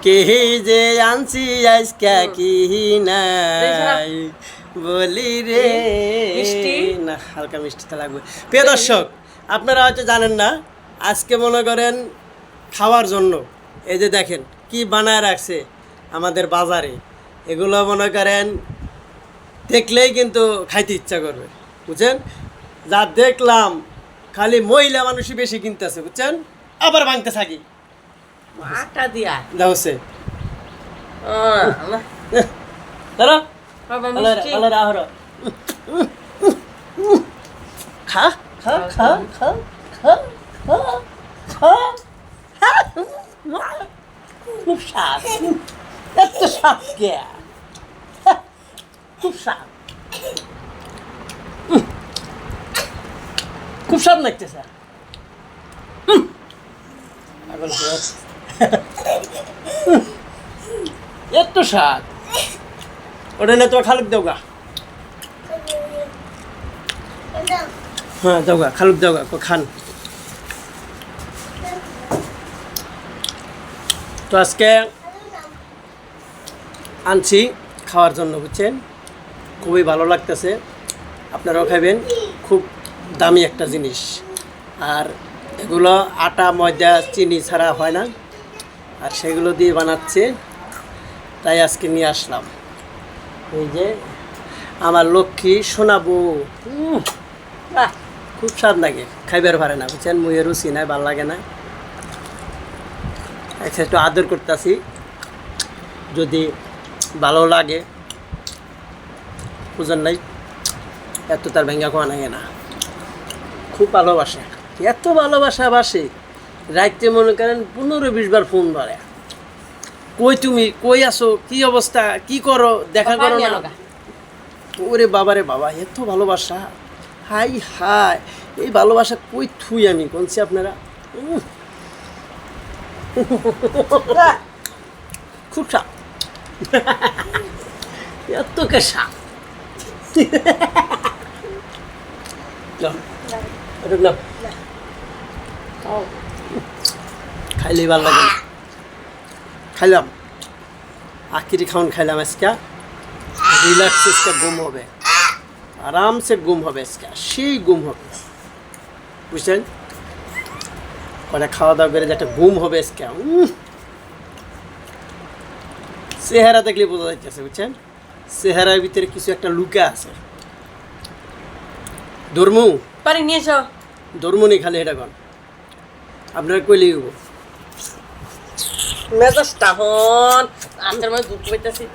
কে যে আনছি আজকে কি নাই বলি রে না হালকা মিষ্টিটা লাগবে। প্রিয় দর্শক, আপনারা হয়তো জানেন না, আজকে মনে করেন খাওয়ার জন্য এই যে দেখেন কি বানায় রাখছে আমাদের বাজারে, এগুলো মনে করেন দেখলেই কিন্তু খাইতে ইচ্ছা করবে, বুঝছেন। যা দেখলাম খালি মহিলা মানুষই বেশি কিনতেছে, বুঝছেন, আবার ভাঙতে থাকি আটা দিয়া দাও সে ধরো খা খা খা খা খা খা খা খুব স্বাদ, এত স্বাদ কে, খুব স্বাদ, খুব স্বাদ লাগতেছে। এত স্বাদ, ওটা না তোমার খালুক দেওগা, হ্যাঁ দেওগা, খালুক দেওগা খান। তো আজকে আনছি খাওয়ার জন্য, বুঝছেন, খুবই ভালো লাগতেছে, আপনারাও খাবেন, খুব দামি একটা জিনিস। আর এগুলো আটা ময়দা চিনি ছাড়া হয় না, আর সেগুলো দিয়ে বানাচ্ছে, তাই আজকে নিয়ে আসলাম। এই যে আমার লক্ষ্মী শোনাবো, খুব স্বাদ লাগে, খাইবার পারে না, বুঝছেন, মুয়ের রুচি নাই, ভাল লাগে না, একটু আদর করতেছি, যদি ভালো লাগে বুঝেন নাই, এত তার ভেঙ্গা খাওয়া লাগে না, খুব ভালোবাসে, এত ভালোবাসা বাসে, রাইতে মনে করেন 15-20 বার ফোন ধরে, কই তুমি, কই আসো, কি অবস্থা, কি করো, দেখা করো না। ওরে বাবা রে বাবা, এত ভালোবাসা, হাই হাই, এই ভালোবাসা কই থুই আমি কোনছি আপনারা। খুব স্বাদ, এত কে স্বাদ, খাইলেই ভালো লাগে, খাইলাম আখিরি খাওন খাইলাম, আজকে রিল্যাক্স, আজকে ঘুম হবে, আরামসে ঘুম হবে, আজকে সেই ঘুম হবে, বুঝছেন, পরে খাওয়া দাওয়া করে যেটা ঘুম হবে আজকে, চেহারা দেখলে বোঝা যাইতেছে, বুঝছেন, চেহারার ভিতরে কিছু একটা লুকা আছে, ধর্মু পানি নিয়ে এসো, ধর্মু নেই খালি এটা কন, আপনারা কইলে মেজাজটা হন আজকের মধ্যে দুধ পাইতেছি।